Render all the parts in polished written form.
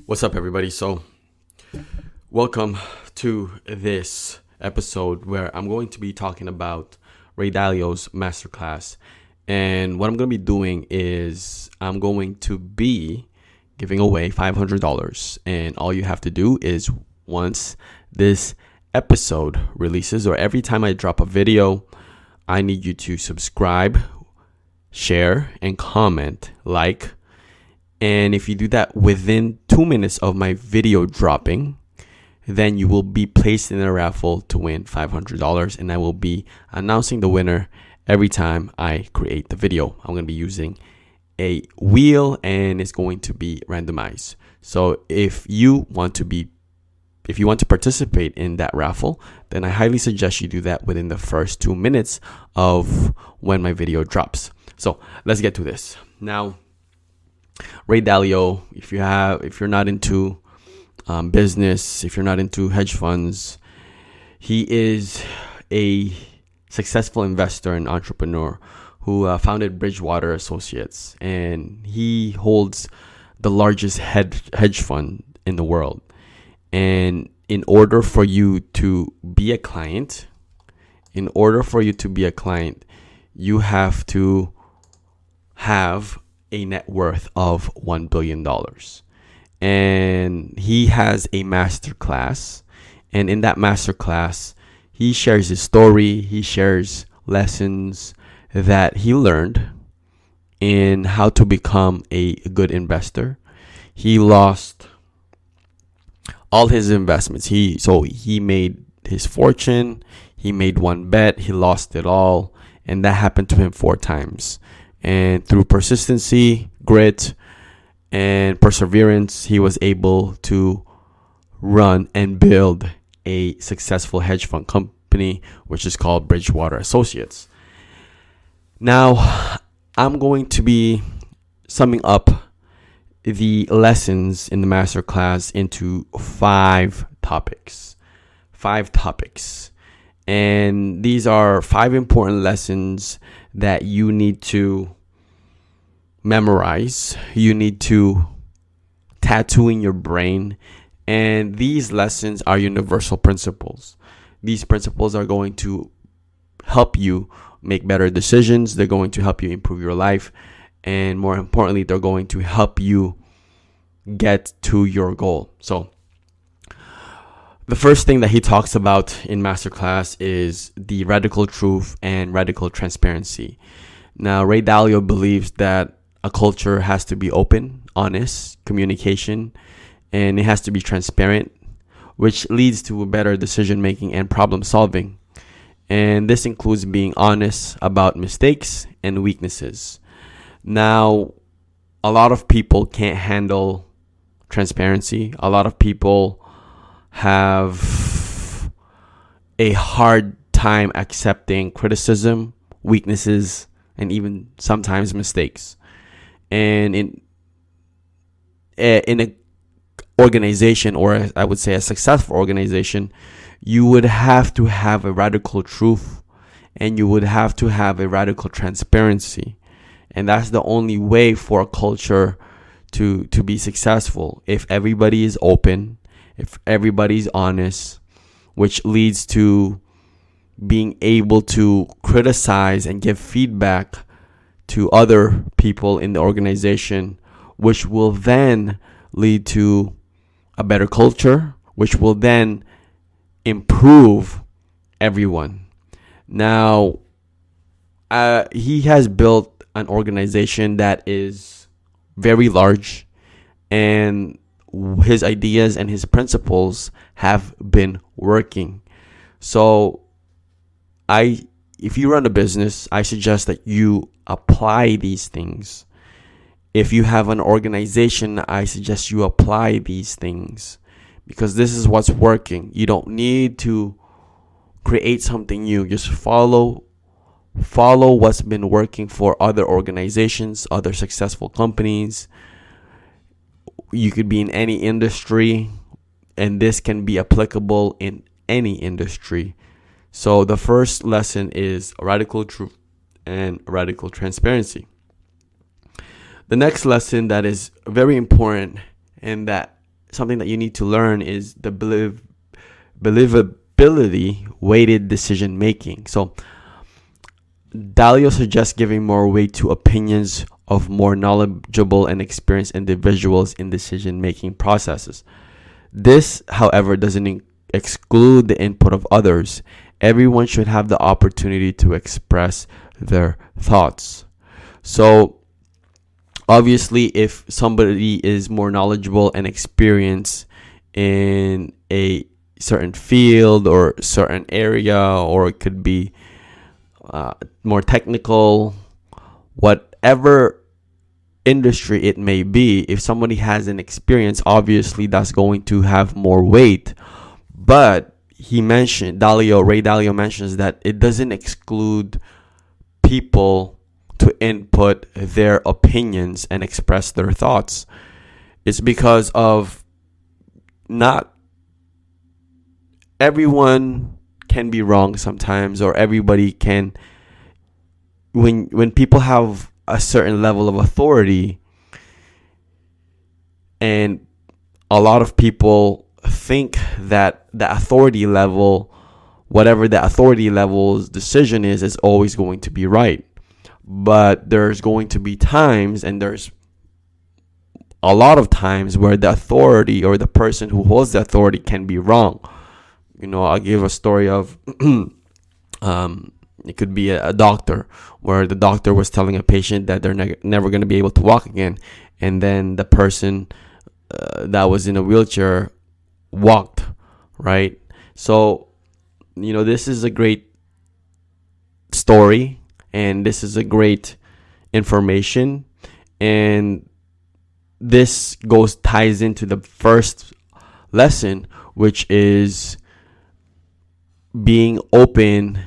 What's up, everybody? So, welcome to this episode where I'm going to be talking about Ray Dalio's MasterClass. And what I'm going to be doing is I'm going to be giving away $500. And all you have to do is once this episode releases or every time I drop a video, I need you to subscribe, share, and comment, like. And if you do that within 2 minutes of my video dropping, then you will be placed in a raffle to win $500. And I will be announcing the winner every time I create the video. I'm going to be using a wheel and it's going to be randomized. So if you want to participate in that raffle, then I highly suggest you do that within the first 2 minutes of when my video drops. So let's get to this. Now, Ray Dalio, if you're not into business, if you're not into hedge funds, he is a successful investor and entrepreneur who founded Bridgewater Associates, and he holds the largest hedge fund in the world. And in order for you to be a client, you have to have a net worth of $1 billion. And he has a masterclass. And in that masterclass, he shares his story. He shares lessons that he learned in how to become a good investor. He lost all his investments. He made his fortune. He made one bet. He lost it all. And that happened to him 4 times. And through persistency, grit, and perseverance, he was able to run and build a successful hedge fund company, which is called Bridgewater Associates. Now, I'm going to be summing up the lessons in the masterclass into 5 topics. 5 topics. And these are 5 important lessons that you need to memorize, you need to tattoo in your brain. And these lessons are universal principles. These principles are going to help you make better decisions. They're going to help you improve your life. And more importantly, they're going to help you get to your goal. So the first thing that he talks about in Masterclass is the radical truth and radical transparency. Now, Ray Dalio believes that a culture has to be open, honest, communication, and it has to be transparent, which leads to better decision making and problem solving. And this includes being honest about mistakes and weaknesses. Now, a lot of people can't handle transparency. A lot of people have a hard time accepting criticism, weaknesses, and even sometimes mistakes. And in an organization, or I would say a successful organization, you would have to have a radical truth and you would have to have a radical transparency. And that's the only way for a culture to be successful. If everybody is open, if everybody's honest, which leads to being able to criticize and give feedback to other people in the organization, which will then lead to a better culture, which will then improve everyone. Now, he has built an organization that is very large, and his ideas and his principles have been working. So if you run a business, I suggest that you apply these things. If you have an organization, I suggest you apply these things because this is what's working. You don't need to create something new. Just follow what's been working for other organizations, other successful companies. You could be in any industry, and this can be applicable in any industry. So the first lesson is radical truth and radical transparency. The next lesson that is very important and that something that you need to learn is the believability weighted decision making. So Dalio suggests giving more weight to opinions of more knowledgeable and experienced individuals in decision making processes. This, however, doesn't exclude the input of others. Everyone should have the opportunity to express their thoughts. So obviously, if somebody is more knowledgeable and experienced in a certain field or certain area, or it could be more technical, whatever industry it may be, if somebody has an experience, obviously that's going to have more weight. But Ray Dalio mentions that it doesn't exclude people to input their opinions and express their thoughts. It's because of not everyone can be wrong sometimes, or everybody can, when people have a certain level of authority, and a lot of people think that the authority level, whatever the authority level's decision is always going to be right. But there's going to be times, and there's a lot of times, where the authority or the person who holds the authority can be wrong. I'll give a story of it could be a doctor, where the doctor was telling a patient that they're never going to be able to walk again, and then the person that was in a wheelchair walked, right? So this is a great story, and this is a great information, and this ties into the first lesson, which is being open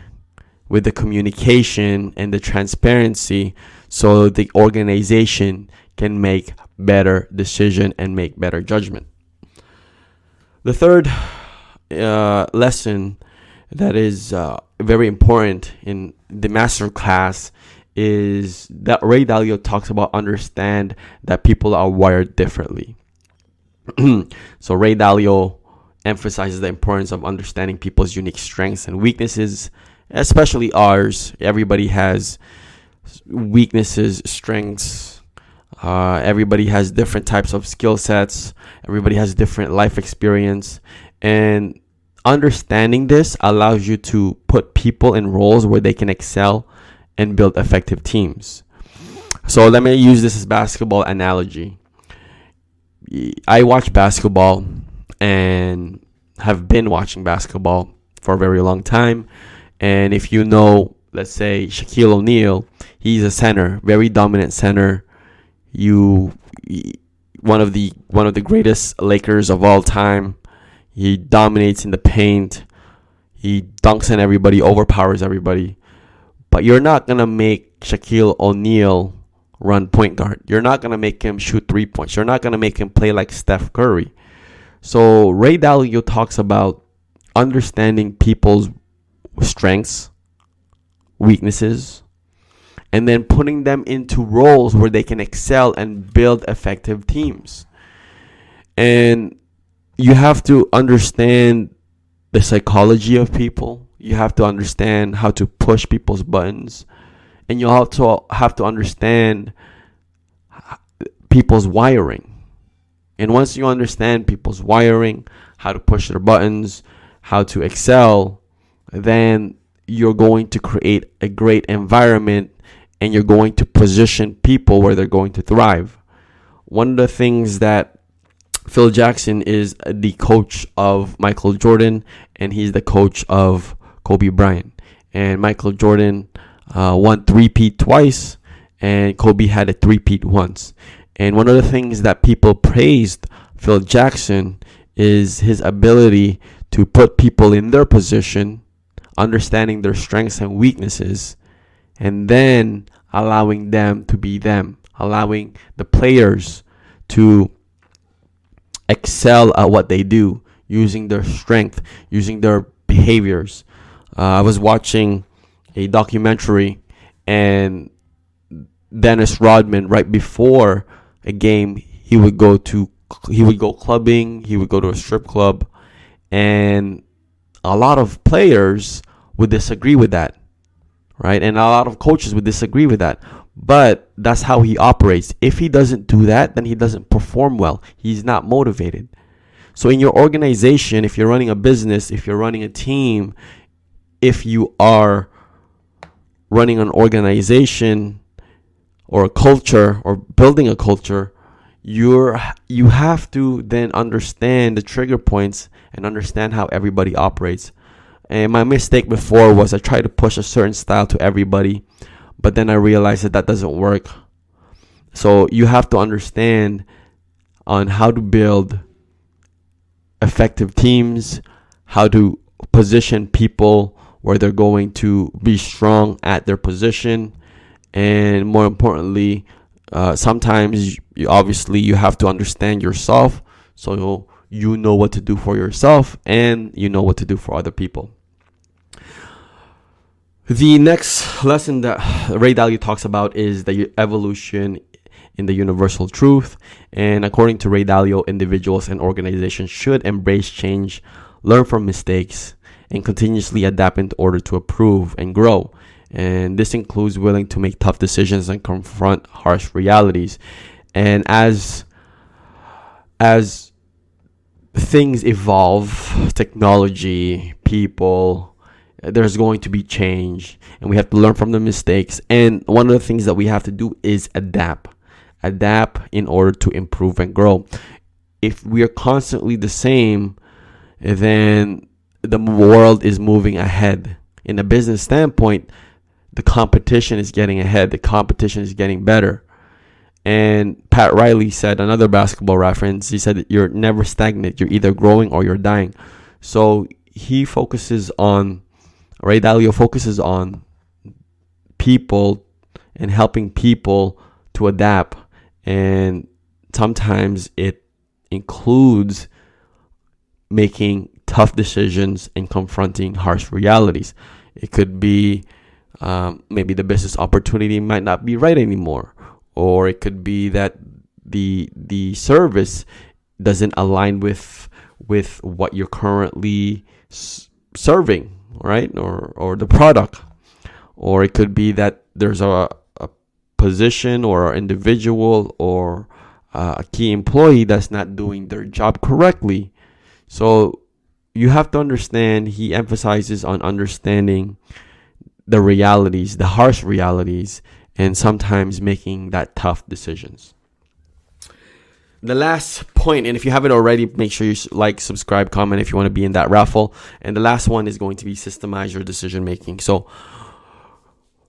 with the communication and the transparency, so the organization can make better decision and make better judgment. The third lesson that is very important in the masterclass is that Ray Dalio talks about understand that people are wired differently. So Ray Dalio emphasizes the importance of understanding people's unique strengths and weaknesses, especially ours. Everybody has weaknesses, strengths. Everybody has different types of skill sets. Everybody has different life experience. And understanding this allows you to put people in roles where they can excel and build effective teams. So let me use this as basketball analogy. I watch basketball and have been watching basketball for a very long time. And if you know, let's say Shaquille O'Neal, he's a center, very dominant center. One of the greatest Lakers of all time. He dominates in the paint. He dunks on everybody, overpowers everybody. But you're not going to make Shaquille O'Neal run point guard. You're not going to make him shoot 3 points. You're not going to make him play like Steph Curry. So Ray Dalio talks about understanding people's strengths, weaknesses, and then putting them into roles where they can excel and build effective teams. And you have to understand the psychology of people. You have to understand how to push people's buttons. And you also have to understand people's wiring. And once you understand people's wiring, how to push their buttons, how to excel, then you're going to create a great environment, and you're going to position people where they're going to thrive. One of the things that Phil Jackson is the coach of Michael Jordan, and he's the coach of Kobe Bryant. And Michael Jordan won three-peat twice, and Kobe had a three-peat once. And one of the things that people praised Phil Jackson is his ability to put people in their position, understanding their strengths and weaknesses, and then allowing them to be them, allowing the players to excel at what they do, using their strength, using their behaviors. I was watching a documentary, and Dennis Rodman, right before a game, he would go to clubbing, he would go to a strip club, and a lot of players would disagree with that, right? And a lot of coaches would disagree with that. But that's how he operates. If he doesn't do that, then he doesn't perform well. He's not motivated. So in your organization, if you're running a business, if you're running a team, if you are running an organization or a culture or building a culture, you have to then understand the trigger points and understand how everybody operates. And my mistake before was I tried to push a certain style to everybody, but then I realized that doesn't work. So you have to understand on how to build effective teams, how to position people where they're going to be strong at their position, and more importantly, sometimes obviously you have to understand yourself, so you know what to do for yourself and you know what to do for other people. The next lesson that Ray Dalio talks about is the evolution in the universal truth. And according to Ray Dalio, individuals and organizations should embrace change, learn from mistakes, and continuously adapt in order to improve and grow. And this includes willing to make tough decisions and confront harsh realities. And as things evolve, technology, people, there's going to be change, and we have to learn from the mistakes. And one of the things that we have to do is adapt in order to improve and grow. If we are constantly the same, then the world is moving ahead. In a business standpoint, the competition is getting ahead. The competition is getting better. And Pat Riley said, another basketball reference, he said that you're never stagnant. You're either growing or you're dying. So Ray Dalio focuses on people and helping people to adapt. And sometimes it includes making tough decisions and confronting harsh realities. It could be maybe the business opportunity might not be right anymore, or it could be that the service doesn't align with what you're currently serving, right? Or the product. Or it could be that there's a position or an individual or a key employee that's not doing their job correctly. So you have to understand, he emphasizes on understanding the realities, the harsh realities, and sometimes making that tough decisions. The last point, and if you haven't already, make sure you like, subscribe, comment if you want to be in that raffle. And the last one is going to be systemize your decision making. So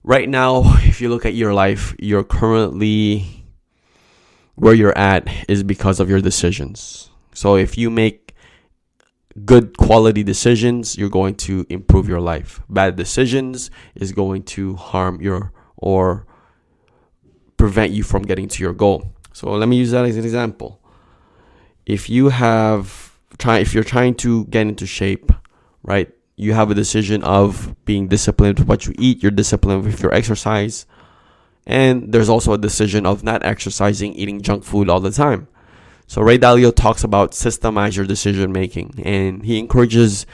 right now, if you look at your life, you're currently where you're at is because of your decisions. So if you make good quality decisions, you're going to improve your life. Bad decisions is going to harm or prevent you from getting to your goal. So let me use that as an example. If you're trying to get into shape, right? You have a decision of being disciplined with what you eat. You're disciplined with your exercise. And there's also a decision of not exercising, eating junk food all the time. So Ray Dalio talks about systemize your decision making, and he encourages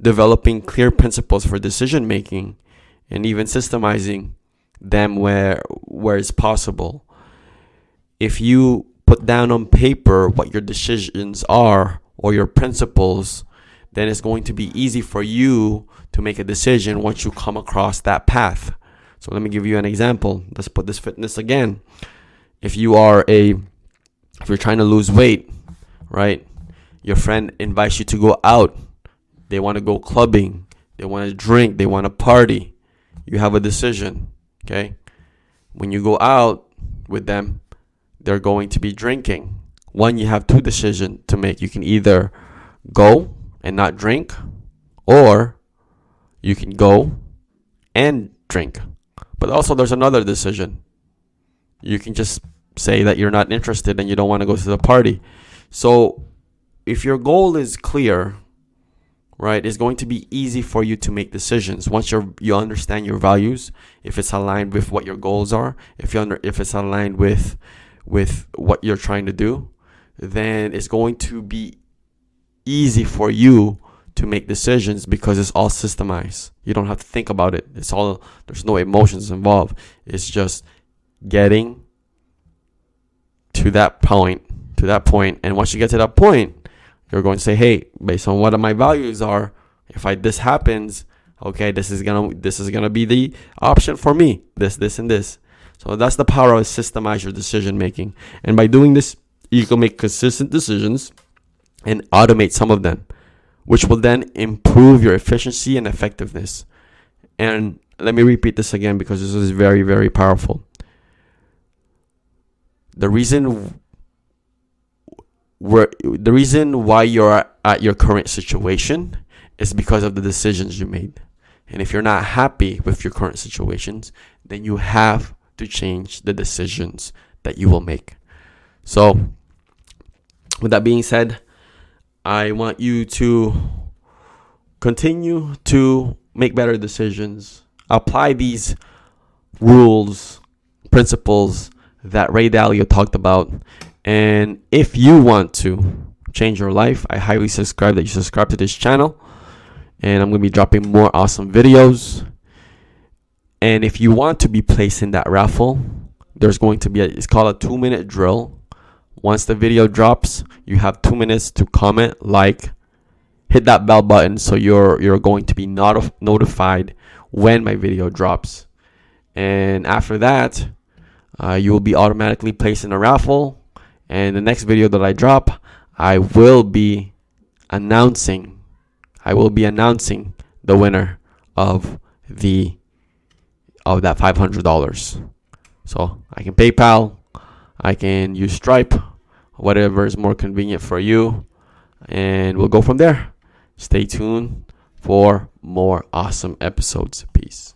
developing clear principles for decision making and even systemizing them where it's possible. If you put down on paper what your decisions are or your principles, then it's going to be easy for you to make a decision once you come across that path. So let me give you an example. Let's put this fitness again. If you're trying to lose weight, right? Your friend invites you to go out. They want to go clubbing. They want to drink. They want to party. You have a decision, okay? When you go out with them, they're going to be drinking. One, you have two decisions to make. You can either go and not drink, or you can go and drink. But also there's another decision. You can just say that you're not interested and you don't want to go to the party. So if your goal is clear, right, it's going to be easy for you to make decisions. Once you understand your values, if it's aligned with what your goals are, if it's aligned with what you're trying to do, then it's going to be easy for you to make decisions because it's all systemized. You don't have to think about it. There's no emotions involved. It's just getting to that point. And once you get to that point, you're going to say, hey, based on what my values are, if this happens, okay, this is gonna be the option for me. This, and this. So that's the power of systemize your decision making. And by doing this, you can make consistent decisions and automate some of them, which will then improve your efficiency and effectiveness. And let me repeat this again because this is very, very powerful. The reason why you're at your current situation is because of the decisions you made. And if you're not happy with your current situations, then you have to change the decisions that you will make. So, with that being said, I want you to continue to make better decisions. Apply these rules, principles that Ray Dalio talked about. And if you want to change your life, I highly subscribe that you subscribe to this channel. And I'm going to be dropping more awesome videos. And if you want to be placed in that raffle, there's going to be it's called a 2-minute drill. Once the video drops, you have 2 minutes to comment, hit that bell button so you're going to be notified when my video drops. And after that, you will be automatically placed in a raffle. And the next video that I drop, I will be announcing the winner of that $500. So I can PayPal, I can use Stripe, whatever is more convenient for you, and we'll go from there. Stay tuned for more awesome episodes. Peace.